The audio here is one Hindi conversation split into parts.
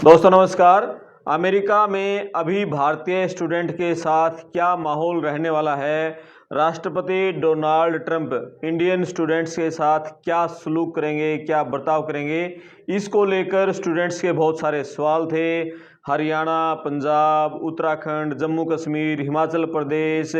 दोस्तों नमस्कार। अमेरिका में अभी भारतीय स्टूडेंट के साथ क्या माहौल रहने वाला है, राष्ट्रपति डोनाल्ड ट्रंप इंडियन स्टूडेंट्स के साथ क्या सलूक करेंगे, क्या बर्ताव करेंगे, इसको लेकर स्टूडेंट्स के बहुत सारे सवाल थे। हरियाणा, पंजाब, उत्तराखंड, जम्मू कश्मीर, हिमाचल प्रदेश,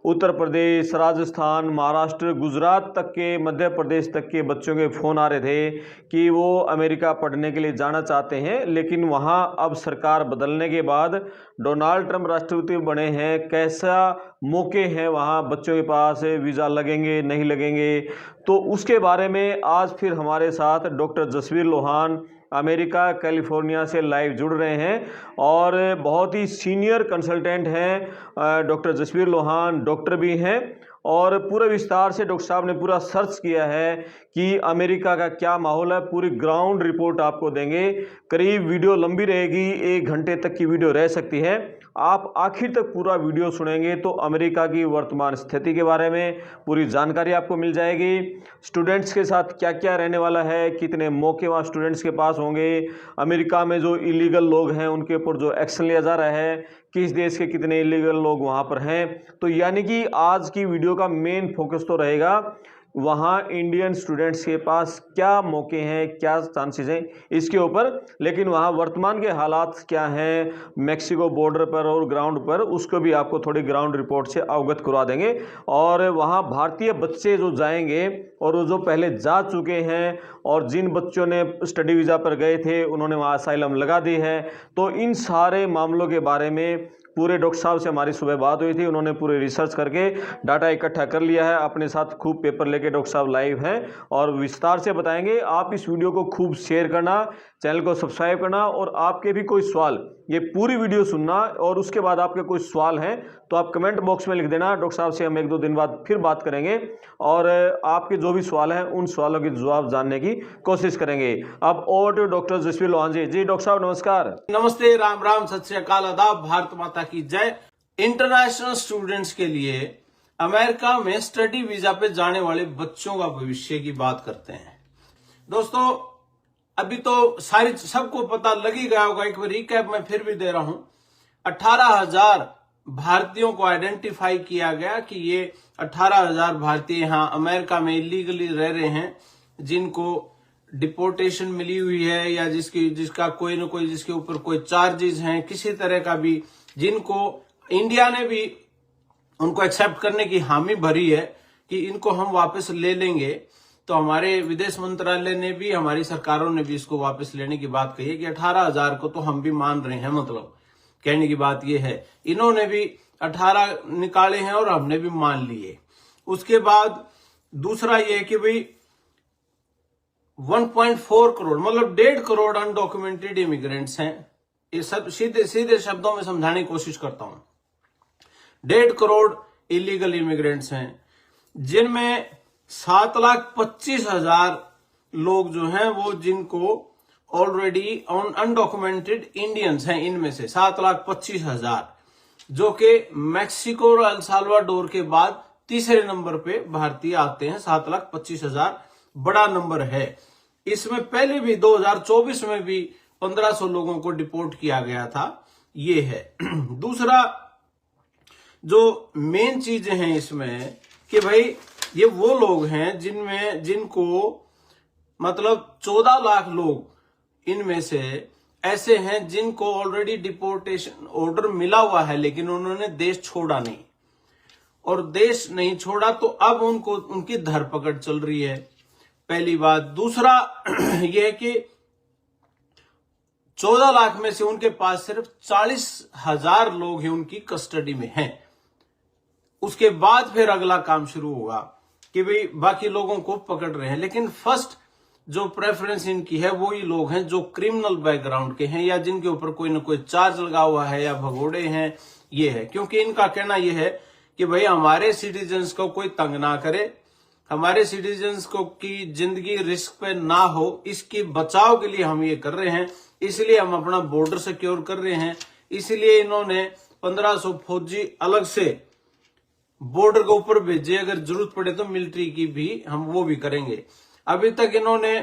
उत्तर प्रदेश, राजस्थान, महाराष्ट्र, गुजरात तक के, मध्य प्रदेश तक के बच्चों के फ़ोन आ रहे थे कि वो अमेरिका पढ़ने के लिए जाना चाहते हैं, लेकिन वहाँ अब सरकार बदलने के बाद डोनाल्ड ट्रंप राष्ट्रपति बने हैं। कैसा मौके हैं वहाँ बच्चों के पास, वीज़ा लगेंगे नहीं लगेंगे, तो उसके बारे में आज फिर हमारे साथ doctor Jasvir Lohan America California से लाइव जुड़ रहे हैं और बहुत ही सीनियर कंसल्टेंट हैं। डॉक्टर जसवीर लोहान डॉक्टर भी हैं और पूरे विस्तार से डॉक्टर साहब ने पूरा सर्च किया है कि अमेरिका का क्या माहौल है। पूरी ग्राउंड रिपोर्ट आपको देंगे। करीब वीडियो लंबी रहेगी, 1 घंटे तक की वीडियो रह सकती है। आप आखिर तक पूरा वीडियो सुनेंगे तो अमेरिका की वर्तमान स्थिति के बारे में पूरी जानकारी आपको मिल जाएगी। स्टूडेंट्स के साथ क्या क्या रहने वाला है, कितने मौके वहाँ स्टूडेंट्स के पास होंगे, अमेरिका में जो इलीगल लोग हैं उनके ऊपर जो एक्शन लिया जा रहा है, किस देश के कितने इलीगल लोग वहाँ पर हैं। तो यानी कि आज की वीडियो का मेन फोकस तो रहेगा वहाँ इंडियन स्टूडेंट्स के पास क्या मौके हैं, क्या चांसेस हैं इसके ऊपर। लेकिन वहाँ वर्तमान के हालात क्या हैं मैक्सिको बॉर्डर पर और ग्राउंड पर, उसको भी आपको थोड़ी ग्राउंड रिपोर्ट से अवगत करवा देंगे। और वहाँ भारतीय बच्चे जो जाएंगे और वो जो पहले जा चुके हैं और जिन बच्चों ने स्टडी वीज़ा पर गए थे उन्होंने वहाँ असाइलम लगा दी है, तो इन सारे मामलों के बारे में पूरे डॉक्टर साहब से हमारी सुबह बात हुई थी। उन्होंने पूरे रिसर्च करके डाटा इकट्ठा कर लिया है, अपने साथ खूब पेपर लेके डॉक्टर साहब लाइव हैं और विस्तार से बताएंगे। आप इस वीडियो को खूब शेयर करना, चैनल को सब्सक्राइब करना और आपके भी कोई सवाल, ये पूरी वीडियो सुनना और उसके बाद आपके कोई सवाल हैं तो आप कमेंट बॉक्स में लिख देना। डॉक्टर साहब से हम 1-2 दिन बाद फिर बात करेंगे और आपके जो भी सवाल हैं उन सवालों के जवाब जानने की कोशिश करेंगे। अब over to doctor Jasvir Lohan ji. जी डॉक्टर साहब नमस्कार। नमस्ते, राम राम, सत श्री अकाल, आदाब, भारत माता की जय। इंटरनेशनल स्टूडेंट्स के लिए अमेरिका में स्टडी वीजा पे जाने वाले बच्चों का भविष्य की बात करते हैं। दोस्तों अभी तो सबको पता लग ही गया होगा, एक बार रिकैप मैं फिर भी दे रहा हूं। 18,000 भारतीयों को आइडेंटिफाई किया गया कि ये 18,000 भारतीय यहां अमेरिका में इलीगली रह रहे हैं, जिनको डिपोर्टेशन मिली हुई है या जिसका कोई न कोई, जिसके ऊपर कोई चार्जेस हैं किसी तरह का भी, जिनको इंडिया ने भी उनको एक्सेप्ट करने की हामी भरी है कि इनको हम वापस ले लेंगे। तो हमारे विदेश मंत्रालय ने भी, हमारी सरकारों ने भी इसको वापस लेने की बात कही है कि 18,000 को तो हम भी मान रहे हैं। मतलब कहने की बात यह है, इन्होंने भी 18 निकाले हैं और हमने भी मान लिए। उसके बाद दूसरा यह कि भाई 1.4 करोड़ मतलब 1.5 करोड़ अनडॉक्यूमेंटेड इमिग्रेंट्स हैं। ये सब सीधे शब्दों में समझाने की कोशिश करता हूं। 1.5 करोड़ इलीगल इमिग्रेंट्स हैं, जिनमें 7,25,000 लोग जो हैं वो जिनको ऑलरेडी अनडॉक्यूमेंटेड इंडियंस हैं। इनमें से 7,25,000 जो कि मैक्सिको और अल साल्वाडोर के बाद तीसरे नंबर पे भारतीय आते हैं। 7,25,000 बड़ा नंबर है। इसमें पहले भी 2024 में भी 1,500 लोगों को डिपोर्ट किया गया था। ये है। दूसरा जो मेन चीजें हैं इसमें कि भाई ये वो लोग हैं जिनको मतलब 14 लाख लोग इनमें से ऐसे हैं जिनको ऑलरेडी डिपोर्टेशन ऑर्डर मिला हुआ है, लेकिन उन्होंने देश छोड़ा नहीं, और देश नहीं छोड़ा तो अब उनकी धरपकड़ चल रही है। पहली बात। दूसरा यह है कि 14 लाख में से उनके पास सिर्फ 40,000 लोग हैं उनकी कस्टडी में हैं। उसके बाद फिर अगला काम शुरू होगा कि भाई बाकी लोगों को पकड़ रहे हैं। लेकिन फर्स्ट जो प्रेफरेंस इनकी है वो ही लोग हैं जो क्रिमिनल बैकग्राउंड के हैं या जिनके ऊपर कोई ना कोई चार्ज लगा हुआ है या भगोड़े हैं। ये है क्योंकि इनका कहना यह है कि भाई हमारे सिटीजन्स को कोई तंग ना करे, हमारे सिटीजन्स को की जिंदगी रिस्क पे ना हो, इसके बचाव के लिए हम ये कर रहे हैं। इसलिए हम अपना बॉर्डर सिक्योर कर रहे हैं। इसलिए इन्होंने 1,500 फौजी अलग से बॉर्डर के ऊपर भेजे, अगर जरूरत पड़े तो मिलिट्री की भी हम वो भी करेंगे। अभी तक इन्होंने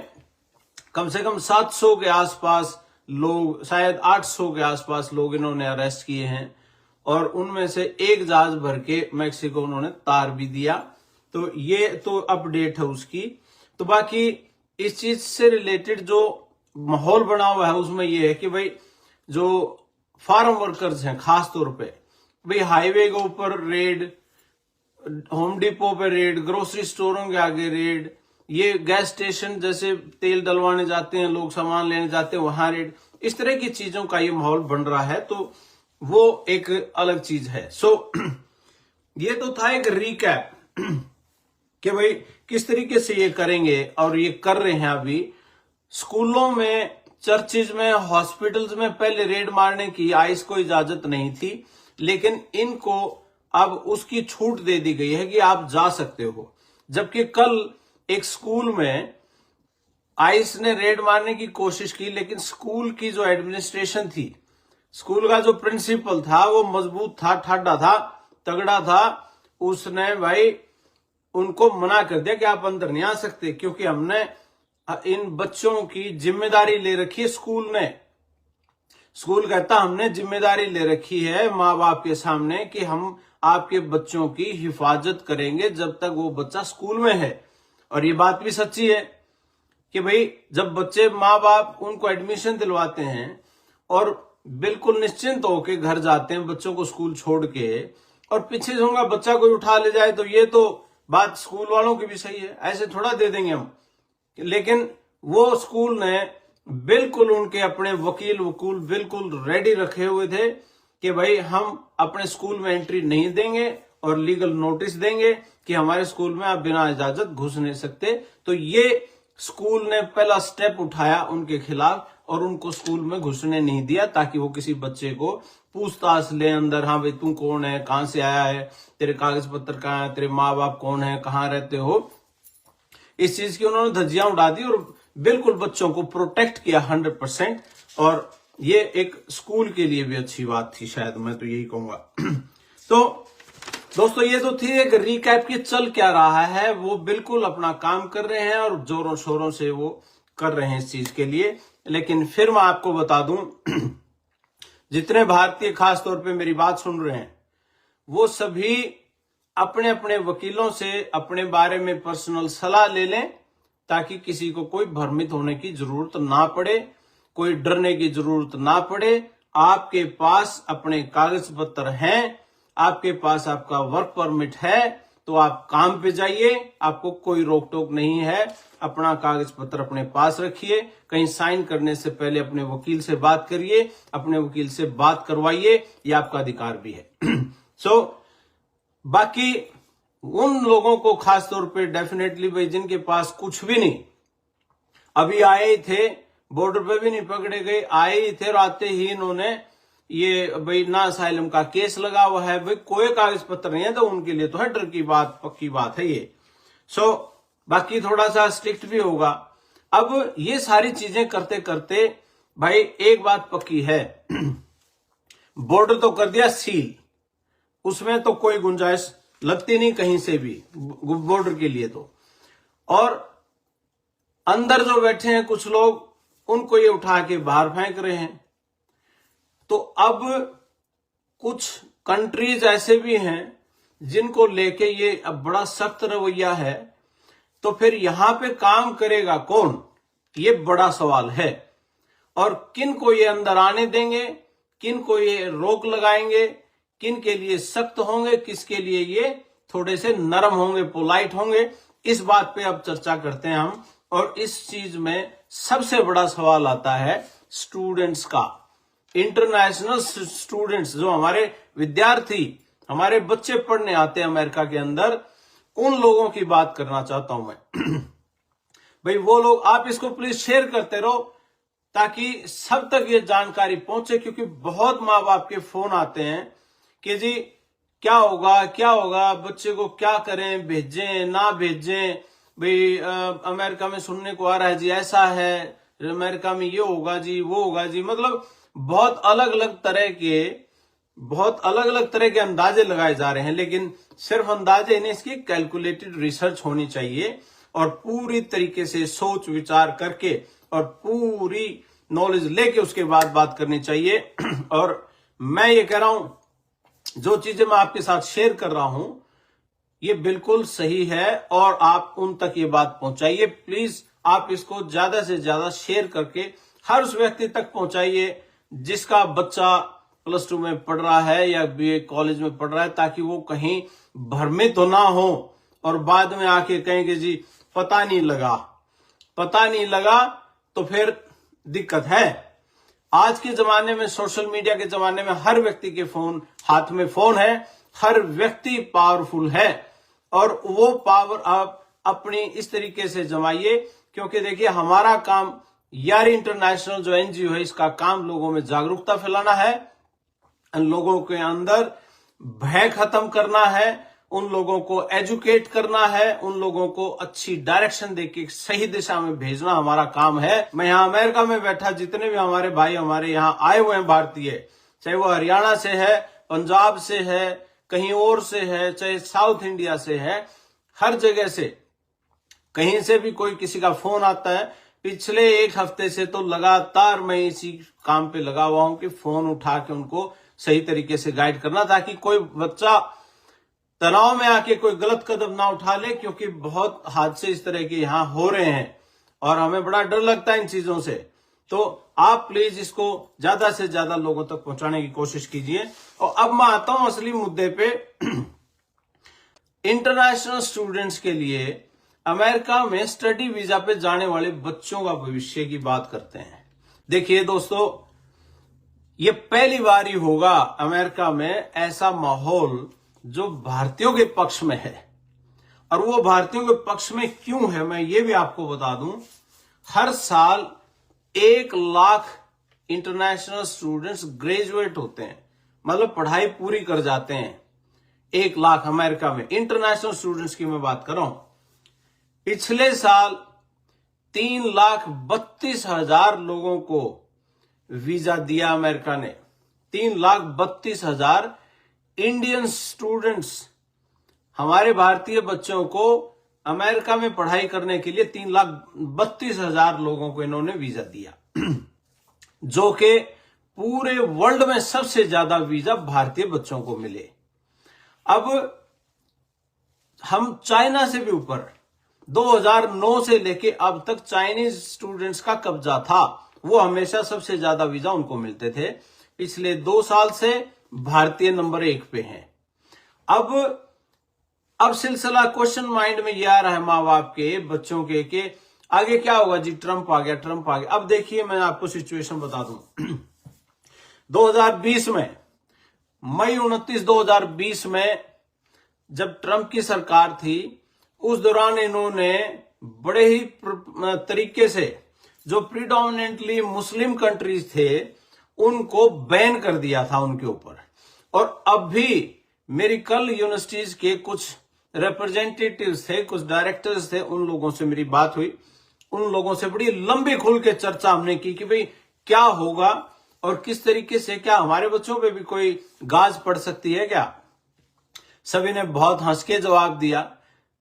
कम से कम 700 के आसपास लोग, शायद 800 के आसपास लोग इन्होंने अरेस्ट किए हैं और उनमें से एक जहाज भर के मैक्सिको उन्होंने तार भी दिया। तो ये तो अपडेट है उसकी। तो बाकी इस चीज से रिलेटेड जो माहौल बना हुआ है उसमें ये है कि भाई जो फार्म वर्कर्स हैं खास तौर पे, भाई हाईवे के ऊपर रेड, होम डिपो पे रेड, ग्रोसरी स्टोरों के आगे रेड, ये गैस स्टेशन जैसे तेल डलवाने जाते हैं लोग, सामान लेने जाते हैं वहां रेड, इस तरह की चीजों का ये माहौल बन रहा है। तो वो एक अलग चीज है। ये तो था एक रिकैप कि भाई किस तरीके से ये करेंगे और ये कर रहे हैं। अभी स्कूलों में, चर्चिज में, हॉस्पिटल्स में पहले रेड मारने की आईस को इजाजत नहीं थी, लेकिन इनको अब उसकी छूट दे दी गई है कि आप जा सकते हो। जबकि कल एक स्कूल में आईस ने रेड मारने की कोशिश की, लेकिन स्कूल की जो एडमिनिस्ट्रेशन थी, स्कूल का जो प्रिंसिपल था वो मजबूत था, ठाडा था, तगड़ा था। उसने भाई उनको मना कर दिया कि आप अंदर नहीं आ सकते, क्योंकि हमने इन बच्चों की जिम्मेदारी ले रखी है। स्कूल कहता हमने जिम्मेदारी ले रखी है माँ बाप के सामने कि हम आपके बच्चों की हिफाजत करेंगे जब तक वो बच्चा स्कूल में है। और ये बात भी सच्ची है कि भाई जब बच्चे, माँ बाप उनको एडमिशन दिलवाते हैं और बिल्कुल निश्चिंत होकर घर जाते हैं बच्चों को स्कूल छोड़ के, और पीछे से उनका बच्चा कोई उठा ले जाए, तो ये तो बात स्कूल वालों की भी सही है, ऐसे थोड़ा दे देंगे हम। लेकिन वो स्कूल ने बिल्कुल उनके अपने वकील बिल्कुल रेडी रखे हुए थे कि भाई हम अपने स्कूल में एंट्री नहीं देंगे और लीगल नोटिस देंगे कि हमारे स्कूल में आप बिना इजाजत घुस नहीं सकते। तो ये स्कूल ने पहला स्टेप उठाया उनके खिलाफ और उनको स्कूल में घुसने नहीं दिया, ताकि वो किसी बच्चे को पूछताछ ले अंदर, हाँ भाई तू कौन है, कहां से आया है, तेरे कागज पत्र कहाँ है, तेरे माँ बाप कौन है, कहाँ रहते हो। इस चीज की उन्होंने धज्जियां उड़ा दी और बिल्कुल बच्चों को प्रोटेक्ट किया 100%। और ये एक स्कूल के लिए भी अच्छी बात थी, शायद मैं तो यही कहूंगा। तो दोस्तों ये तो थी एक रिकैप की चल क्या रहा है। वो बिल्कुल अपना काम कर रहे हैं और जोरों शोरों से वो कर रहे हैं इस चीज के लिए। लेकिन फिर मैं आपको बता दूं, जितने भारतीय खास तौर पे मेरी बात सुन रहे हैं, वो सभी अपने अपने वकीलों से अपने बारे में पर्सनल सलाह ले लें, ताकि किसी को कोई भ्रमित होने की जरूरत ना पड़े, कोई डरने की जरूरत ना पड़े। आपके पास अपने कागज पत्र हैं, आपके पास आपका वर्क परमिट है, तो आप काम पे जाइए, आपको कोई रोक टोक नहीं है। अपना कागज पत्र अपने पास रखिए, कहीं साइन करने से पहले अपने वकील से बात करिए, अपने वकील से बात करवाइए, ये आपका अधिकार भी है। बाकी उन लोगों को खास तौर पे डेफिनेटली भाई जिनके पास कुछ भी नहीं, अभी आए ही थे, बॉर्डर पे भी नहीं पकड़े गए, आए ही थे और आते ही इन्होंने ये भाई ना असाइलम का केस लगा हुआ है, भाई कोई कागज पत्र नहीं है, तो उनके लिए तो है डर की बात, पक्की बात है ये। बाकी थोड़ा सा स्ट्रिक्ट भी होगा। अब ये सारी चीजें करते करते भाई एक बात पक्की है, बॉर्डर तो कर दिया सील, उसमें तो कोई गुंजाइश लगती नहीं कहीं से भी बॉर्डर के लिए तो। और अंदर जो बैठे हैं कुछ लोग, उनको ये उठा के बाहर फेंक रहे हैं। तो अब कुछ कंट्रीज ऐसे भी हैं जिनको लेके ये अब बड़ा सख्त रवैया है, तो फिर यहां पे काम करेगा कौन, ये बड़ा सवाल है। और किन को ये अंदर आने देंगे, किन को ये रोक लगाएंगे, किन के लिए सख्त होंगे, किसके लिए ये थोड़े से नरम होंगे, पोलाइट होंगे, इस बात पे अब चर्चा करते हैं हम। और इस चीज में सबसे बड़ा सवाल आता है स्टूडेंट्स का, इंटरनेशनल स्टूडेंट्स, जो हमारे विद्यार्थी, हमारे बच्चे पढ़ने आते हैं अमेरिका के अंदर, उन लोगों की बात करना चाहता हूं मैं। भाई वो लोग, आप इसको प्लीज शेयर करते रहो ताकि सब तक ये जानकारी पहुंचे, क्योंकि बहुत माँ बाप के फोन आते हैं कि जी क्या होगा, बच्चे को क्या करें, भेजें ना भेजें, भाई अमेरिका में सुनने को आ रहा है जी ऐसा है, अमेरिका में ये होगा जी, वो होगा जी। मतलब बहुत अलग अलग तरह के अंदाजे लगाए जा रहे हैं, लेकिन सिर्फ अंदाजे नहीं, इसकी कैलकुलेटेड रिसर्च होनी चाहिए और पूरी तरीके से सोच विचार करके और पूरी नॉलेज लेके उसके बाद बात करनी चाहिए। और मैं ये कह रहा हूं जो चीजें मैं आपके साथ शेयर कर रहा हूं ये बिल्कुल सही है और आप उन तक ये बात पहुंचाइए। प्लीज आप इसको ज्यादा से ज्यादा शेयर करके हर उस व्यक्ति तक पहुंचाइए जिसका बच्चा +2 में पढ़ रहा है या BA कॉलेज में पढ़ रहा है, ताकि वो कहीं भ्रमित तो ना हो और बाद में आके कहें कि जी पता नहीं लगा तो फिर दिक्कत है। आज के जमाने में, सोशल मीडिया के जमाने में हर व्यक्ति के हाथ में फोन है, हर व्यक्ति पावरफुल है और वो पावर आप अपनी इस तरीके से जमाइए। क्योंकि देखिए हमारा काम यार इंटरनेशनल जो NGO है इसका काम लोगों में जागरूकता फैलाना है, लोगों के अंदर भय खत्म करना है, उन लोगों को एजुकेट करना है, उन लोगों को अच्छी डायरेक्शन देके सही दिशा में भेजना हमारा काम है। मैं यहाँ अमेरिका में बैठा जितने भी हमारे भाई हमारे यहाँ आए हुए हैं भारतीय, चाहे वो हरियाणा से है, पंजाब से है, कहीं और से है, चाहे साउथ इंडिया से है, हर जगह से कहीं से भी कोई किसी का फोन आता है। पिछले 1 हफ्ते से तो लगातार मैं इसी काम पे लगा हुआ हूं कि फोन उठा के उनको सही तरीके से गाइड करना, ताकि कोई बच्चा तनाव में आके कोई गलत कदम ना उठा ले। क्योंकि बहुत हादसे इस तरह के यहाँ हो रहे हैं और हमें बड़ा डर लगता है इन चीजों से। तो आप प्लीज इसको ज्यादा से ज्यादा लोगों तक पहुंचाने की कोशिश कीजिए। और अब मैं आता हूं असली मुद्दे पे। इंटरनेशनल स्टूडेंट्स के लिए अमेरिका में स्टडी वीजा पे जाने वाले बच्चों का भविष्य की बात करते हैं। देखिए दोस्तों, ये पहली बार ही होगा अमेरिका में ऐसा माहौल जो भारतीयों के पक्ष में है। और वो भारतीयों के पक्ष में क्यों है मैं ये भी आपको बता दूं। हर साल 1 लाख इंटरनेशनल स्टूडेंट्स ग्रेजुएट होते हैं, मतलब पढ़ाई पूरी कर जाते हैं। 1 लाख अमेरिका में इंटरनेशनल स्टूडेंट्स की मैं बात कर रहा हूं। पिछले साल 3,32,000 लोगों को वीजा दिया अमेरिका ने। 3,32,000 इंडियन स्टूडेंट्स, हमारे भारतीय बच्चों को अमेरिका में पढ़ाई करने के लिए 3,32,000 लोगों को इन्होंने वीजा दिया, जो कि पूरे वर्ल्ड में सबसे ज्यादा वीजा भारतीय बच्चों को मिले। अब हम चाइना से भी ऊपर, 2009 से लेके अब तक चाइनीज स्टूडेंट्स का कब्जा था, वो हमेशा सबसे ज्यादा वीजा उनको मिलते थे। पिछले 2 साल से भारतीय नंबर 1 पे हैं। अब सिलसिला क्वेश्चन माइंड में ये आ रहा है माँ बाप के, बच्चों के, कि आगे क्या होगा जी, ट्रंप आ गया। अब देखिए मैं आपको सिचुएशन बता दूं। 2020 में, मई 29, 2020 में जब ट्रंप की सरकार थी, उस दौरान इन्होंने बड़े ही तरीके से जो प्रीडोमिनेंटली मुस्लिम कंट्रीज थे उनको बैन कर दिया था उनके ऊपर। और अब भी मेरी कल यूनिवर्सिटीज के कुछ रिप्रेजेंटेटिव्स थे, कुछ डायरेक्टर्स थे, उन लोगों से मेरी बात हुई। उन लोगों से बड़ी लंबी खुल के चर्चा हमने की कि भाई क्या होगा और किस तरीके से, क्या हमारे बच्चों पे भी कोई गाज पड़ सकती है क्या। सभी ने बहुत हंस के जवाब दिया।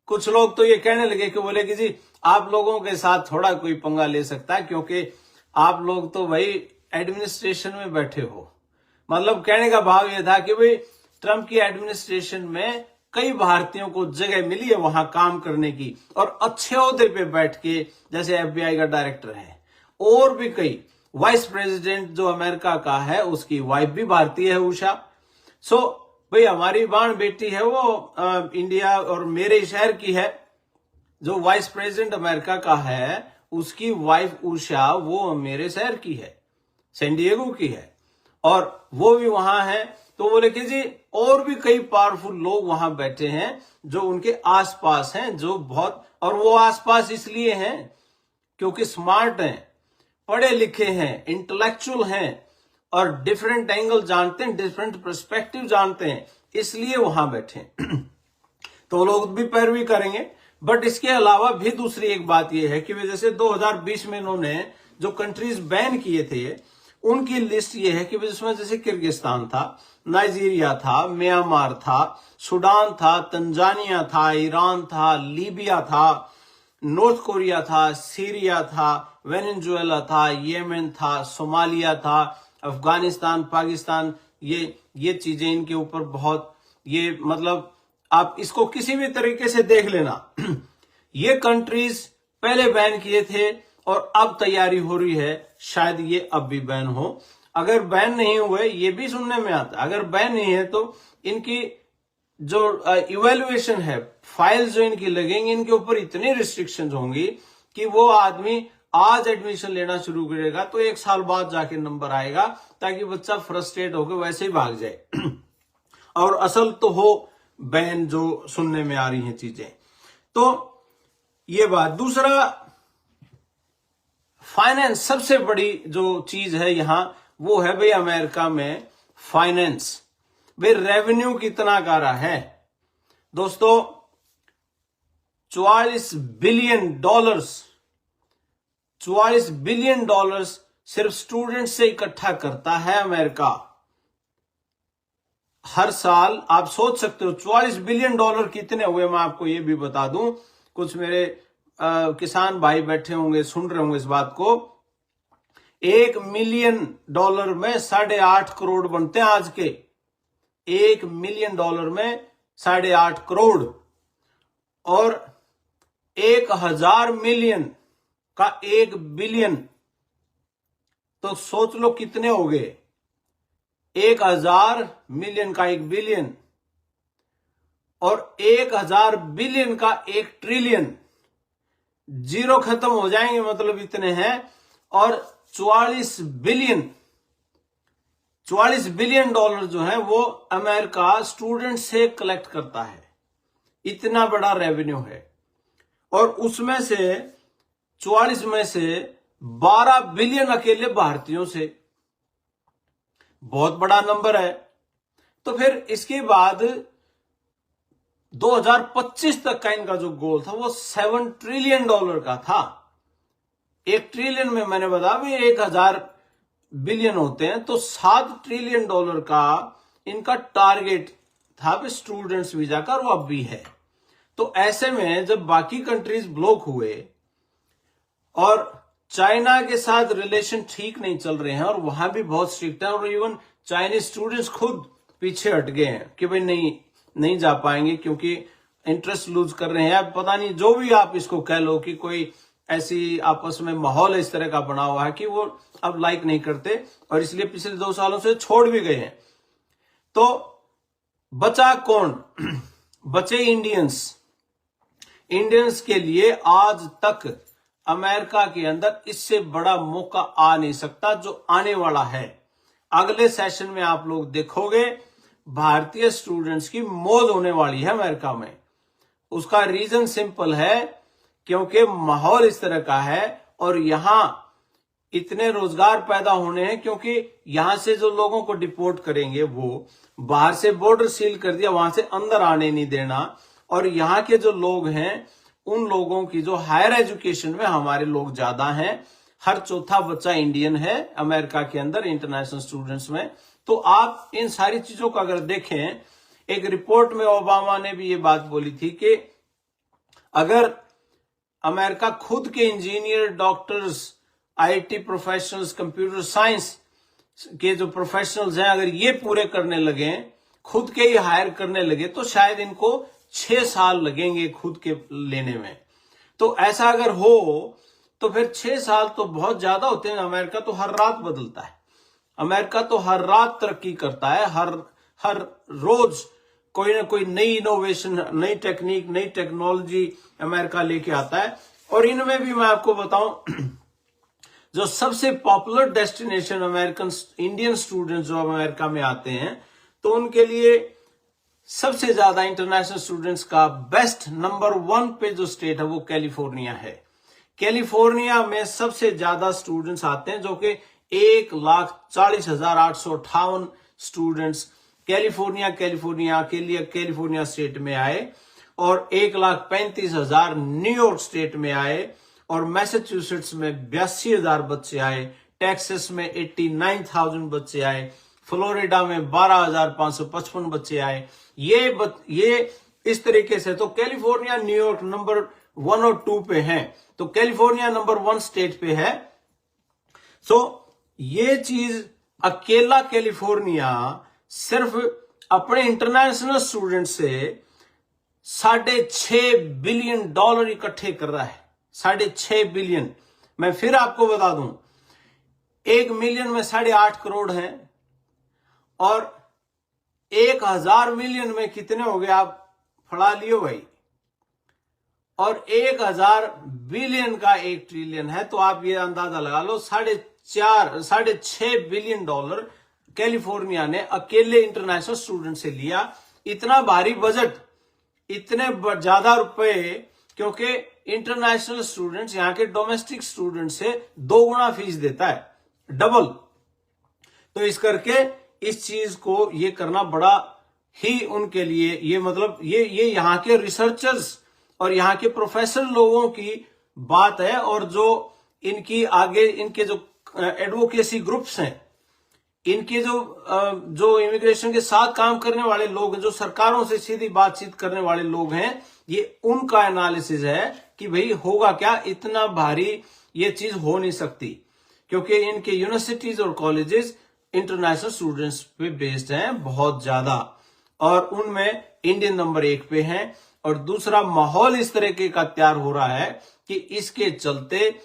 कुछ लोग तो ये कहने लगे कि बोले कि जी आप लोगों के साथ थोड़ा कोई पंगा ले सकता है, क्योंकि आप लोग तो भाई एडमिनिस्ट्रेशन में बैठे हो। मतलब कहने का भाव ये था कि भाई ट्रंप की एडमिनिस्ट्रेशन में कई भारतीयों को जगह मिली है वहां काम करने की, और अच्छे ओहदे पे बैठ के, जैसे FBI का डायरेक्टर है, और भी कई, वाइस प्रेसिडेंट जो अमेरिका का है उसकी वाइफ भी भारतीय है, उषा। सो भाई हमारी बाण बेटी है वो इंडिया और मेरे शहर की है। जो वाइस प्रेसिडेंट अमेरिका का है उसकी वाइफ उषा वो मेरे शहर की है, सैन डिएगो की है, और वो भी वहां है। तो बोले कि जी और भी कई पावरफुल लोग वहां बैठे हैं जो उनके आसपास हैं, जो बहुत, और वो आसपास इसलिए हैं क्योंकि स्मार्ट हैं, पढ़े लिखे हैं, इंटेलेक्चुअल हैं और डिफरेंट एंगल जानते हैं, डिफरेंट पर्सपेक्टिव जानते हैं, इसलिए वहां बैठे। तो लोग भी पैरवी करेंगे। बट इसके अलावा भी दूसरी एक बात यह है कि जैसे 2020 में इन्होंने जो कंट्रीज बैन किए थे उनकी लिस्ट ये है कि उसमें जैसे किर्गिस्तान था, नाइजीरिया था, म्यांमार था, सूडान था, तंजानिया था, ईरान था, लीबिया था, नॉर्थ कोरिया था, सीरिया था, वेनेजुएला था, येमेन था, सोमालिया था, अफगानिस्तान, पाकिस्तान, ये चीजें इनके ऊपर बहुत, ये मतलब आप इसको किसी भी तरीके से देख लेना ये कंट्रीज पहले बैन किए थे और अब तैयारी हो रही है शायद ये अब भी बैन हो। अगर बैन नहीं हुए, ये भी सुनने में आता है, अगर बैन नहीं है तो इनकी जो इवेल्युएशन है, फाइल्स जो इनकी लगेंगी, इनके ऊपर इतनी रिस्ट्रिक्शंस होंगी कि वो आदमी आज एडमिशन लेना शुरू करेगा तो 1 साल बाद जाके नंबर आएगा, ताकि बच्चा फ्रस्ट्रेट होकर वैसे ही भाग जाए और असल तो हो बैन जो सुनने में आ रही हैं चीजें। तो ये बात। दूसरा, फाइनेंस सबसे बड़ी जो चीज है यहां, वो है भाई अमेरिका में फाइनेंस। भाई रेवेन्यू कितना का रहा है दोस्तों, $44 बिलियन सिर्फ स्टूडेंट से इकट्ठा करता है अमेरिका हर साल। आप सोच सकते हो $44 बिलियन कितने हुए, मैं आपको ये भी बता दूं। कुछ मेरे किसान भाई बैठे होंगे, सुन रहे होंगे इस बात को। $1 मिलियन में 8.5 करोड़ बनते हैं आज के। $1 मिलियन में 8.5 करोड़, और 1000 मिलियन का 1 बिलियन, तो सोच लो कितने हो गए। 1000 मिलियन का 1 बिलियन और 1000 बिलियन का 1 ट्रिलियन। जीरो खत्म हो जाएंगे, मतलब इतने हैं। और $44 बिलियन जो है वो अमेरिका स्टूडेंट से कलेक्ट करता है। इतना बड़ा रेवेन्यू है। और उसमें से 44 में से 12 बिलियन अकेले भारतीयों से, बहुत बड़ा नंबर है। तो फिर इसके बाद 2025 तक का इनका जो गोल था वो $7 ट्रिलियन का था। 1 ट्रिलियन में मैंने बताया भी 1000 बिलियन होते हैं, तो $7 ट्रिलियन का इनका टारगेट था भी स्टूडेंट्स वीजा का, और वो अब भी है। तो ऐसे में जब बाकी कंट्रीज ब्लॉक हुए और चाइना के साथ रिलेशन ठीक नहीं चल रहे हैं और वहां भी बहुत स्ट्रिक्ट है, और इवन चाइनीज स्टूडेंट्स खुद पीछे हट गए हैं कि भाई नहीं जा पाएंगे क्योंकि इंटरेस्ट लूज कर रहे हैं। अब पता नहीं, जो भी आप इसको कह लो, कि कोई ऐसी आपस में माहौल इस तरह का बना हुआ है कि वो अब लाइक नहीं करते, और इसलिए पिछले 2 सालों से छोड़ भी गए हैं। तो बचा कौन? बचे इंडियंस के लिए आज तक अमेरिका के अंदर इससे बड़ा मौका आ नहीं सकता जो आने वाला है। अगले सेशन में आप लोग देखोगे भारतीय स्टूडेंट्स की मौज होने वाली है अमेरिका में। उसका रीजन सिंपल है, क्योंकि माहौल इस तरह का है और यहां इतने रोजगार पैदा होने हैं, क्योंकि यहां से जो लोगों को डिपोर्ट करेंगे वो बाहर से बॉर्डर सील कर दिया, वहां से अंदर आने नहीं देना। और यहाँ के जो लोग हैं उन लोगों की जो हायर एजुकेशन में हमारे लोग ज्यादा हैं। हर चौथा बच्चा इंडियन है अमेरिका के अंदर इंटरनेशनल स्टूडेंट्स में। तो आप इन सारी चीजों को अगर देखें, एक रिपोर्ट में ओबामा ने भी ये बात बोली थी कि अगर अमेरिका खुद के engineer, doctors, IT professionals, computer science के जो प्रोफेशनल्स हैं, अगर ये पूरे करने लगे, खुद के ही हायर करने लगे, तो शायद इनको 6 साल लगेंगे खुद के लेने में। तो ऐसा अगर हो तो फिर 6 साल तो बहुत ज्यादा होते हैं। अमेरिका तो हर रात बदलता है, अमेरिका तो हर रात तरक्की करता है, हर रोज कोई ना कोई नई इनोवेशन, नई टेक्निक, नई टेक्नोलॉजी अमेरिका लेके आता है। और इनमें भी मैं आपको बताऊं, जो सबसे पॉपुलर डेस्टिनेशन इंडियन स्टूडेंट्स जो अमेरिका में आते हैं, तो उनके लिए सबसे ज्यादा इंटरनेशनल स्टूडेंट्स का बेस्ट नंबर 1 पे जो स्टेट है वो कैलिफोर्निया है। कैलिफोर्निया में सबसे ज्यादा स्टूडेंट्स आते हैं, जो कि 1,40,858 स्टूडेंट्स कैलिफोर्निया के लिए कैलिफोर्निया स्टेट में आए, और 1,35,000 न्यूयॉर्क स्टेट में आए, और मैसेच्यूसेट्स में 82,000 बच्चे आए, टेक्सास में 89,000 बच्चे आए, फ्लोरिडा में 12,555 बच्चे आए। ये इस तरीके से तो कैलिफोर्निया, न्यूयॉर्क नंबर 1 और 2 पे हैं। तो कैलिफोर्निया नंबर 1 स्टेट पे है। सो ये चीज अकेला कैलिफोर्निया सिर्फ अपने इंटरनेशनल स्टूडेंट से $6.5 बिलियन इकट्ठे कर रहा है। 6.5 बिलियन। मैं फिर आपको बता दूं, 1 मिलियन में 8.5 करोड़ है और 1000 मिलियन में कितने हो गए, आप फड़ा लियो भाई। और 1000 बिलियन का 1 ट्रिलियन है, तो आप ये अंदाजा लगा लो, $6.5 बिलियन कैलिफोर्निया ने अकेले इंटरनेशनल स्टूडेंट से लिया। इतना भारी बजट, इतने ज्यादा रुपए, क्योंकि इंटरनेशनल स्टूडेंट्स यहाँ के डोमेस्टिक स्टूडेंट से 2 गुना फीस देता है, डबल। तो इस करके इस चीज को ये करना बड़ा ही उनके लिए, ये मतलब ये यहाँ के रिसर्चर्स और यहाँ के प्रोफेसर लोगों की बात है। और जो इनकी आगे इनके जो एडवोकेसी ग्रुप्स हैं, इनके जो इमिग्रेशन के साथ काम करने वाले लोग हैं, जो सरकारों से सीधी बातचीत करने वाले लोग हैं, ये उनका एनालिसिस है कि भाई होगा क्या, इतना भारी ये चीज हो नहीं सकती, क्योंकि इनके यूनिवर्सिटीज और कॉलेजेस इंटरनेशनल स्टूडेंट्स पे बेस्ड हैं बहुत ज्यादा, और उनमें इंडियन नंबर 1 पे हैं। और दूसरा, माहौल इस तरह का तैयार हो रहा है कि इसके चलते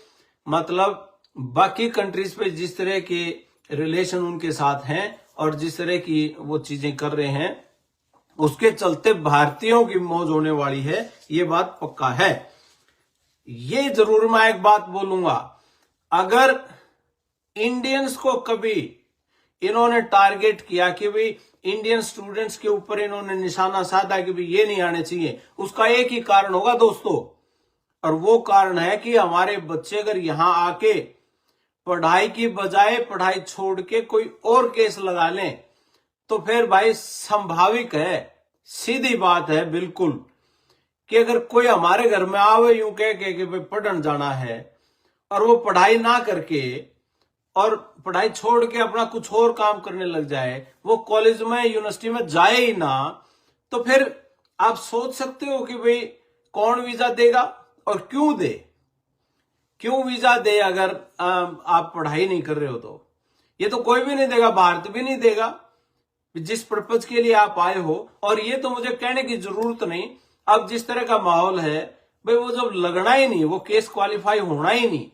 मतलब बाकी कंट्रीज पे जिस तरह के रिलेशन उनके साथ हैं और जिस तरह की वो चीजें कर रहे हैं, उसके चलते भारतीयों की मौज होने वाली है, ये बात पक्का है। ये जरूर मैं एक बात बोलूंगा, अगर इंडियंस को कभी इन्होंने टारगेट किया कि भाई इंडियन स्टूडेंट्स के ऊपर इन्होंने निशाना साधा कि भाई ये नहीं आने चाहिए, उसका एक ही कारण होगा दोस्तों, और वो कारण है कि हमारे बच्चे अगर यहां आके पढ़ाई की बजाय पढ़ाई छोड़ के कोई और केस लगा लें, तो फिर भाई संभाविक है, सीधी बात है बिल्कुल, कि अगर कोई हमारे घर में आवे यूं कह के कि भाई पढ़ने जाना है, और वो पढ़ाई ना करके और पढ़ाई छोड़ के अपना कुछ और काम करने लग जाए, वो कॉलेज में यूनिवर्सिटी में जाए ही ना, तो फिर आप सोच सकते हो कि भाई कौन वीजा देगा और क्यों दे, क्यों वीजा दे अगर आप पढ़ाई नहीं कर रहे हो। तो ये तो कोई भी नहीं देगा, भारत भी नहीं देगा, जिस पर्पज के लिए आप आए हो। और ये तो मुझे कहने की जरूरत नहीं, अब जिस तरह का माहौल है भाई, वो जब लगना ही नहीं, वो केस क्वालिफाई होना ही नहीं,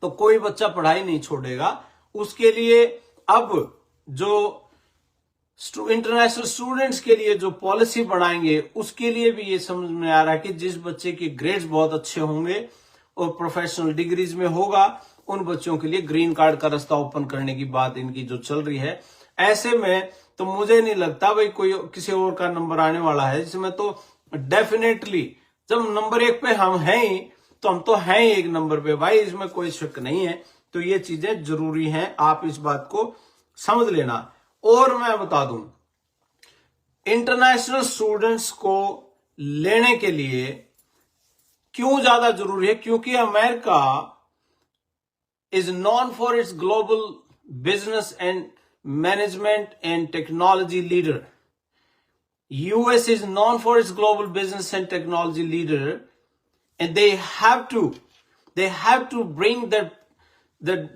तो कोई बच्चा पढ़ाई नहीं छोड़ेगा। उसके लिए अब जो इंटरनेशनल स्टूडेंट्स के लिए जो पॉलिसी बनाएंगे, उसके लिए भी ये समझ में आ रहा है कि जिस बच्चे के ग्रेड्स बहुत अच्छे होंगे और प्रोफेशनल डिग्रीज में होगा, उन बच्चों के लिए ग्रीन कार्ड का रास्ता ओपन करने की बात इनकी जो चल रही है। ऐसे में तो मुझे नहीं लगता भाई कोई किसी और का नंबर आने वाला है, जिसमें तो डेफिनेटली जब नंबर 1 पे हम हैं ही, तो हम तो हैं ही 1 नंबर पे भाई, इसमें कोई शक नहीं है। तो ये चीजें जरूरी हैं, आप इस बात को समझ लेना। और मैं बता दूं, इंटरनेशनल स्टूडेंट्स को लेने के लिए क्यों ज्यादा जरूरी है, क्योंकि America is known for its global business and management and technology leader. US is known for its global business and technology leader, and they have to bring the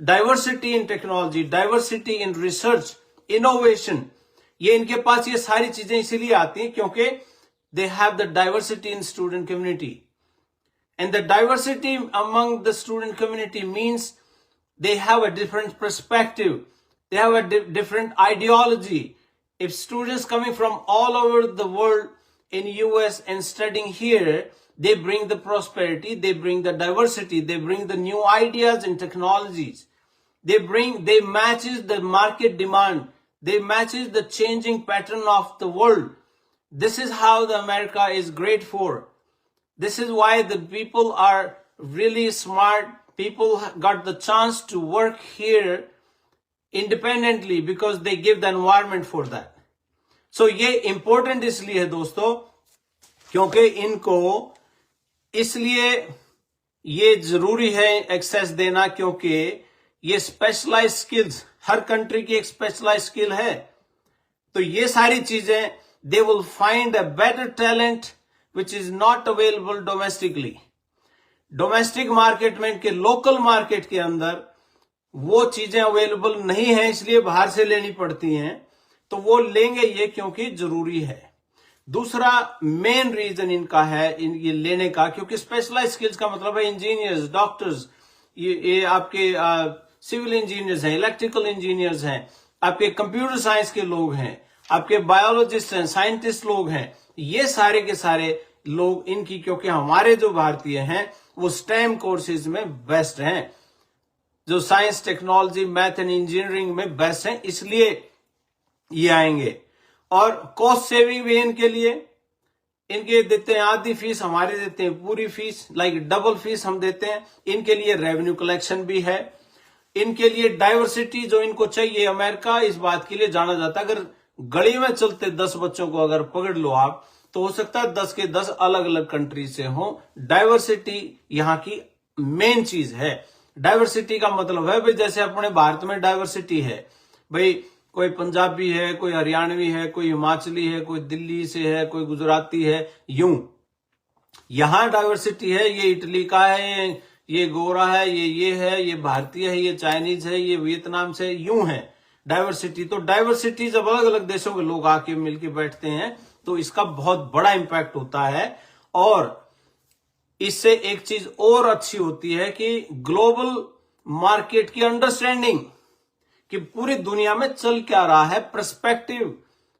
diversity in technology, diversity in research, innovation. ये इनके पास ये सारी चीजें इसीलिए आती हैं क्योंकि they have the diversity in student community, and the diversity among the student community means they have a different perspective, they have a different ideology. If students coming from all over the world in US and studying here, they bring the prosperity, they bring the diversity, they bring the new ideas and technologies. They matches the market demand, they matches the changing pattern of the world. This is how the America is great for. This is why the people are really smart. People got the chance to work here independently because they give the environment for that. So ये important इसलिए है दोस्तों, क्योंकि इनको इसलिए ये जरूरी है एक्सेस देना, क्योंकि ये स्पेशलाइज स्किल्स, हर कंट्री की एक स्पेशलाइज स्किल है। तो ये सारी चीजें, they will find a better talent which is not available domestically. Domestic market में, इनके लोकल मार्केट के अंदर वो चीजें अवेलेबल नहीं है, इसलिए बाहर से लेनी पड़ती हैं। तो वो लेंगे ये क्योंकि जरूरी है। दूसरा मेन रीजन इनका है ये लेने का, क्योंकि स्पेशलाइज स्किल्स का मतलब है इंजीनियर्स, डॉक्टर्स, ये आपके सिविल इंजीनियर्स हैं, इलेक्ट्रिकल इंजीनियर्स हैं, आपके कंप्यूटर साइंस के लोग हैं, आपके बायोलॉजिस्ट हैं, साइंटिस्ट लोग हैं, ये सारे के सारे लोग इनकी, क्योंकि हमारे जो भारतीय हैं वो स्टेम कोर्सेज में बेस्ट हैं, जो science, technology, math and engineering में बेस्ट हैं, इसलिए ये आएंगे। और कॉस्ट सेविंग भी इनके लिए, इनके देते हैं आधी फीस, हमारे देते हैं पूरी फीस, लाइक डबल फीस हम देते हैं। इनके लिए रेवेन्यू कलेक्शन भी है, इनके लिए डाइवर्सिटी जो इनको चाहिए। अमेरिका इस बात के लिए जाना जाता है, अगर गली में चलते 10 बच्चों को अगर पकड़ लो आप, तो हो सकता है 10 के 10 अलग अलग कंट्री से हो। डाइवर्सिटी यहाँ की मेन चीज है। डाइवर्सिटी का मतलब है भाई, जैसे अपने भारत में डाइवर्सिटी है भाई, कोई पंजाबी है, कोई हरियाणवी है, कोई हिमाचली है, कोई दिल्ली से है, कोई गुजराती है, यूं यहां डाइवर्सिटी है। ये इटली का है, ये गोरा है, ये है, ये भारतीय है, ये चाइनीज है, ये वियतनाम से, यूं है डाइवर्सिटी। तो डाइवर्सिटी जब अलग अलग देशों के लोग आके मिलके बैठते हैं तो इसका बहुत बड़ा इंपैक्ट होता है। और इससे एक चीज और अच्छी होती है कि ग्लोबल मार्केट की अंडरस्टैंडिंग, कि पूरी दुनिया में चल क्या रहा है, पर्सपेक्टिव।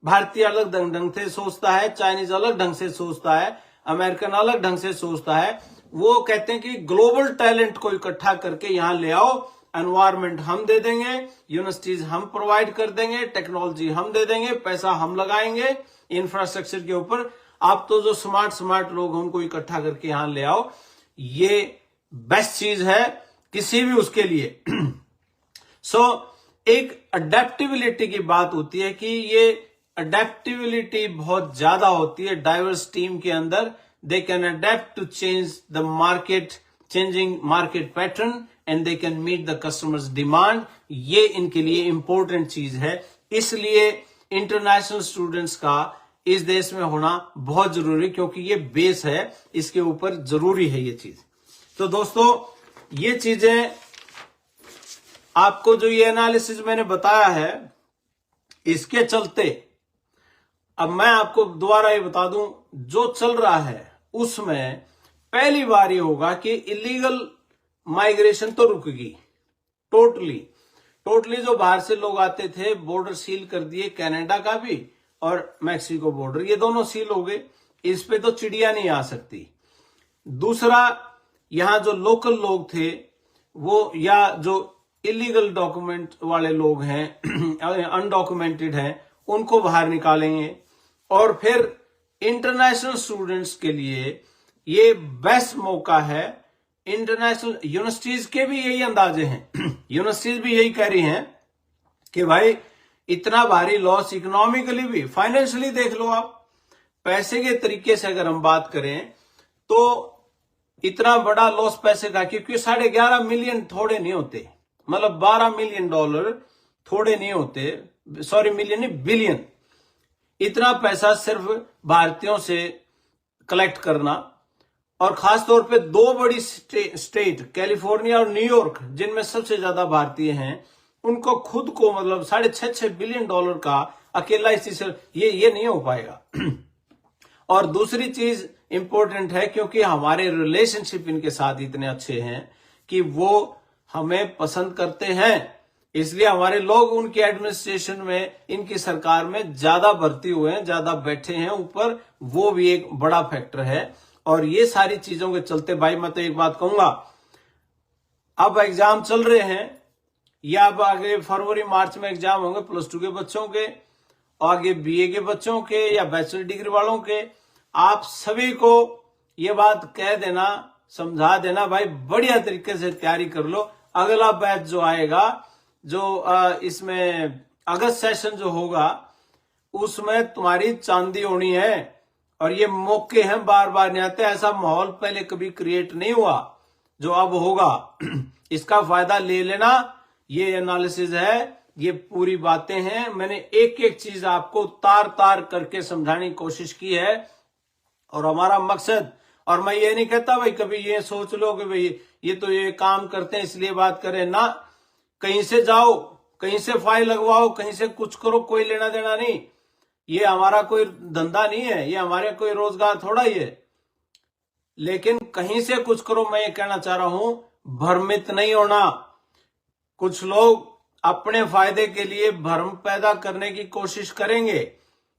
भारतीय अलग ढंग से सोचता है, चाइनीज अलग ढंग से सोचता है, अमेरिकन अलग ढंग से सोचता है। वो कहते हैं कि ग्लोबल टैलेंट को इकट्ठा करके यहां ले आओ, एनवायरमेंट हम दे देंगे, यूनिवर्सिटीज हम प्रोवाइड कर देंगे, टेक्नोलॉजी हम दे देंगे, पैसा हम लगाएंगे इंफ्रास्ट्रक्चर के ऊपर। आप तो जो स्मार्ट लोग हैं उनको इकट्ठा करके यहां ले आओ। ये बेस्ट चीज है किसी भी उसके लिए। एक अडेप्टिबिलिटी की बात होती है कि ये अडेप्टिबिलिटी बहुत ज्यादा होती है डाइवर्स टीम के अंदर। They can adapt to change the market, changing market pattern, and they can meet the customers demand. ये इनके लिए इंपॉर्टेंट चीज है, इसलिए इंटरनेशनल स्टूडेंट्स का इस देश में होना बहुत जरूरी, क्योंकि ये बेस है, इसके ऊपर जरूरी है ये चीज। तो दोस्तों, ये चीजें आपको जो ये एनालिसिस मैंने बताया है, इसके चलते अब मैं आपको दोबारा ये बता दूं, जो चल रहा है उसमें पहली बार ये होगा कि इलीगल माइग्रेशन तो रुकेगी टोटली। जो बाहर से लोग आते थे, बॉर्डर सील कर दिए, कनाडा का भी और मैक्सिको बॉर्डर, ये दोनों सील हो गए। इस पे तो चिड़िया नहीं आ सकती। दूसरा, यहां जो लोकल लोग थे वो, या जो इलीगल डॉक्यूमेंट वाले लोग हैं, अनडॉक्यूमेंटेड हैं, उनको बाहर निकालेंगे। और फिर इंटरनेशनल स्टूडेंट्स के लिए ये बेस्ट मौका है। इंटरनेशनल यूनिवर्सिटीज के भी यही अंदाजे हैं, यूनिवर्सिटीज भी यही कह रही हैं कि भाई इतना भारी लॉस, इकोनॉमिकली भी, फाइनेंशियली देख लो आप, पैसे के तरीके से अगर हम बात करें तो इतना बड़ा लॉस पैसे का, क्योंकि 11.5 मिलियन थोड़े नहीं होते, मतलब $12 मिलियन थोड़े नहीं होते, सॉरी मिलियन नहीं, बिलियन। इतना पैसा सिर्फ भारतीयों से कलेक्ट करना, और खासतौर पे 2 बड़ी स्टेट कैलिफोर्निया और न्यूयॉर्क, जिनमें सबसे ज्यादा भारतीय हैं, उनको खुद को मतलब $6.5 बिलियन का अकेला इसी से ये नहीं हो पाएगा। और दूसरी चीज इंपॉर्टेंट है, क्योंकि हमारे रिलेशनशिप इनके साथ इतने अच्छे हैं कि वो हमें पसंद करते हैं, इसलिए हमारे लोग उनकी एडमिनिस्ट्रेशन में, इनकी सरकार में ज्यादा भर्ती हुए हैं, ज्यादा बैठे हैं ऊपर, वो भी एक बड़ा फैक्टर है। और ये सारी चीजों के चलते भाई मैं तो एक बात कहूंगा, अब एग्जाम चल रहे हैं, या अब आगे फरवरी मार्च में एग्जाम होंगे +2 के बच्चों के, आगे BA के बच्चों के, या बैचलर डिग्री वालों के। आप सभी को ये बात कह देना, समझा देना, भाई बढ़िया तरीके से तैयारी कर लो। अगला बैच जो आएगा, जो इसमें अगस्त सेशन जो होगा, उसमें तुम्हारी चांदी होनी है। और ये मौके हैं, बार बार नहीं आते, ऐसा माहौल पहले कभी क्रिएट नहीं हुआ जो अब होगा। इसका फायदा ले लेना। ये एनालिसिस है, ये पूरी बातें हैं, मैंने एक एक चीज आपको तार तार करके समझाने की कोशिश की है। और हमारा मकसद, और मैं ये नहीं कहता भाई कभी ये सोच लो कि भाई ये तो ये काम करते हैं इसलिए बात करें ना, कहीं से जाओ, कहीं से फाइल लगवाओ, कहीं से कुछ करो, कोई लेना देना नहीं। ये हमारा कोई धंधा नहीं है, ये हमारे कोई रोजगार थोड़ा ही है, लेकिन कहीं से कुछ करो। मैं ये कहना चाह रहा हूं, भ्रमित नहीं होना। कुछ लोग अपने फायदे के लिए भ्रम पैदा करने की कोशिश करेंगे,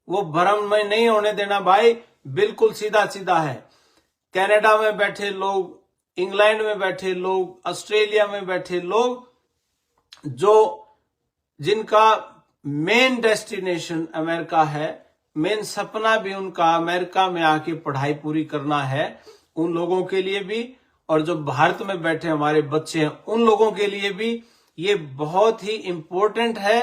वो भ्रम में नहीं होने देना भाई, बिल्कुल सीधा सीधा है। कनाडा में बैठे लोग, इंग्लैंड में बैठे लोग, ऑस्ट्रेलिया में बैठे लोग, जो जिनका मेन डेस्टिनेशन अमेरिका है, मेन सपना भी उनका अमेरिका में आके पढ़ाई पूरी करना है, उन लोगों के लिए भी, और जो भारत में बैठे हमारे बच्चे हैं उन लोगों के लिए भी ये बहुत ही इंपॉर्टेंट है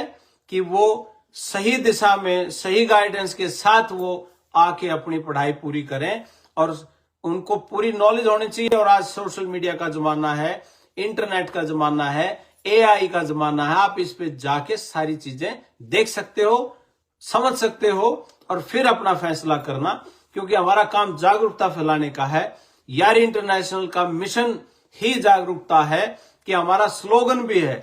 कि वो सही दिशा में, सही गाइडेंस के साथ वो आके अपनी पढ़ाई पूरी करें, और उनको पूरी नॉलेज होनी चाहिए। और आज सोशल मीडिया का जमाना है, इंटरनेट का जमाना है, AI का जमाना है, आप इस पे जाके सारी चीजें देख सकते हो, समझ सकते हो, और फिर अपना फैसला करना, क्योंकि हमारा काम जागरूकता फैलाने का है। यार इंटरनेशनल का मिशन ही जागरूकता है, कि हमारा स्लोगन भी है,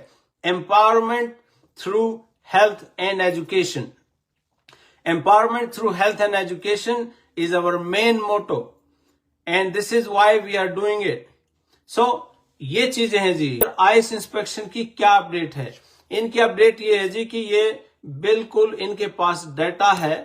empowerment through health and education. Empowerment through health and education is our main motto, and this is why we are doing it. So ये चीजें हैं जी। आइस इंस्पेक्शन की क्या अपडेट है? इनकी अपडेट ये है जी कि ये बिल्कुल इनके पास डाटा है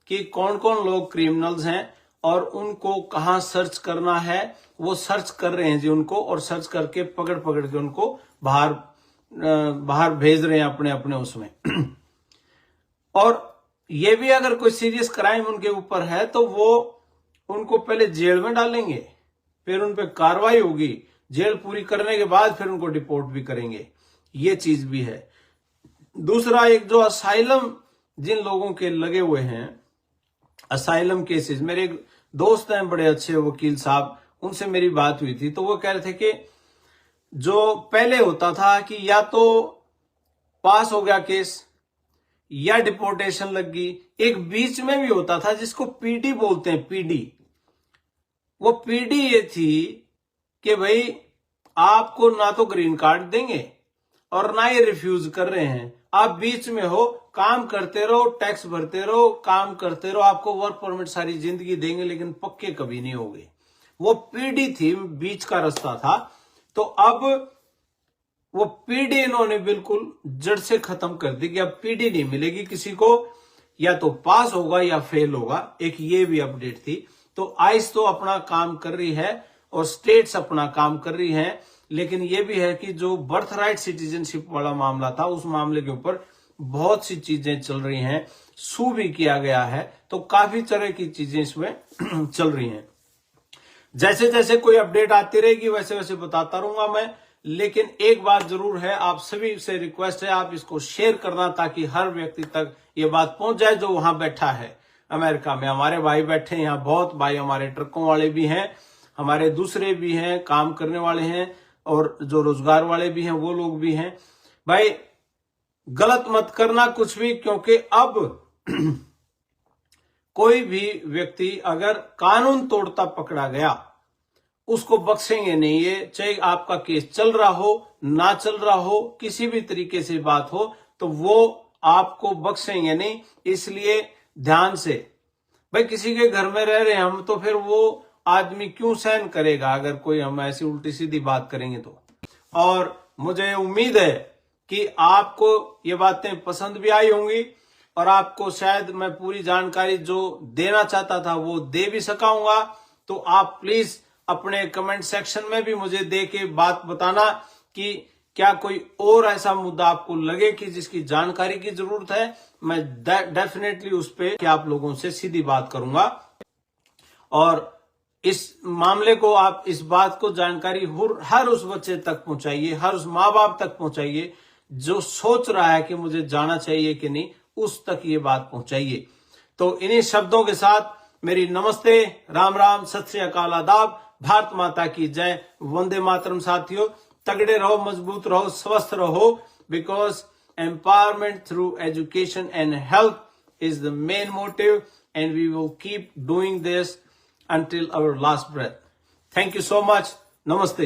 कि कौन कौन लोग क्रिमिनल्स हैं और उनको कहां सर्च करना है। वो सर्च कर रहे हैं जी उनको, और सर्च करके पकड़ पकड़ के उनको बाहर भेज रहे हैं अपने अपने उसमें। और ये भी अगर कोई सीरियस क्राइम उनके ऊपर है तो वो उनको पहले जेल में डालेंगे, फिर उन पर कार्रवाई होगी, जेल पूरी करने के बाद फिर उनको डिपोर्ट भी करेंगे। ये चीज भी है। दूसरा, एक जो असाइलम जिन लोगों के लगे हुए हैं, असाइलम केसेस, मेरे एक दोस्त हैं बड़े अच्छे वकील साहब, उनसे मेरी बात हुई थी, तो वो कह रहे थे कि जो पहले होता था कि या तो पास हो गया केस या डिपोर्टेशन लग गई, एक बीच में भी होता था जिसको पीडी बोलते हैं, पीडी। वो पीडी ये थी कि भाई आपको ना तो ग्रीन कार्ड देंगे और ना ये रिफ्यूज कर रहे हैं, आप बीच में हो, काम करते रहो, टैक्स भरते रहो, काम करते रहो, आपको वर्क परमिट सारी जिंदगी देंगे लेकिन पक्के कभी नहीं होगे। वो पीडी थी, बीच का रास्ता था। तो अब वो पीडी इन्होंने बिल्कुल जड़ से खत्म कर दी कि अब पीडी नहीं मिलेगी किसी को, या तो पास होगा या फेल होगा। एक ये भी अपडेट थी। तो आइस तो अपना काम कर रही है और स्टेट्स अपना काम कर रही हैं, लेकिन ये भी है कि जो बर्थ राइट सिटीजनशिप वाला मामला था, उस मामले के ऊपर बहुत सी चीजें चल रही हैं, सू भी किया गया है, तो काफी तरह की चीजें इसमें चल रही हैं। जैसे जैसे कोई अपडेट आती रहेगी वैसे वैसे बताता रहूंगा मैं। लेकिन एक बात जरूर है, आप सभी से रिक्वेस्ट है, आप इसको शेयर करना ताकि हर व्यक्ति तक ये बात पहुंच जाए जो वहां बैठा है अमेरिका में। हमारे भाई बैठे हैं यहाँ, बहुत भाई हमारे ट्रकों वाले भी हैं, हमारे दूसरे भी हैं, काम करने वाले हैं, और जो रोजगार वाले भी हैं वो लोग भी हैं। भाई गलत मत करना कुछ भी, क्योंकि अब कोई भी व्यक्ति अगर कानून तोड़ता पकड़ा गया उसको बख्शेंगे नहीं। ये चाहे आपका केस चल रहा हो, ना चल रहा हो, किसी भी तरीके से बात हो, तो वो आपको बख्शेंगे नहीं। इसलिए ध्यान से, भाई किसी के घर में रह रहे हैं हम, तो फिर वो आदमी क्यों सहन करेगा अगर कोई हम ऐसी उल्टी सीधी बात करेंगे तो। और मुझे उम्मीद है कि आपको ये बातें पसंद भी आई होंगी, और आपको शायद मैं पूरी जानकारी जो देना चाहता था वो दे भी सकाऊंगा। तो आप प्लीज अपने कमेंट सेक्शन में भी मुझे दे के बात बताना कि क्या कोई और ऐसा मुद्दा आपको लगे कि जिसकी जानकारी की जरूरत है। मैं डेफिनेटली उस पे आप लोगों से सीधी बात करूंगा, और इस मामले को आप, इस बात को जानकारी हर उस बच्चे तक पहुंचाइए, हर उस माँ बाप तक पहुंचाइए जो सोच रहा है कि मुझे जाना चाहिए कि नहीं, उस तक ये बात पहुंचाइए। तो इन्हीं शब्दों के साथ मेरी नमस्ते, राम राम, सत श्री अकाल, आदाब, भारत माता की जय, वंदे मातरम। साथियों, तगड़े रहो, मजबूत रहो, स्वस्थ रहो, because empowerment through education and health is the main motive, and we will keep doing this until our last breath. Thank you so much. Namaste.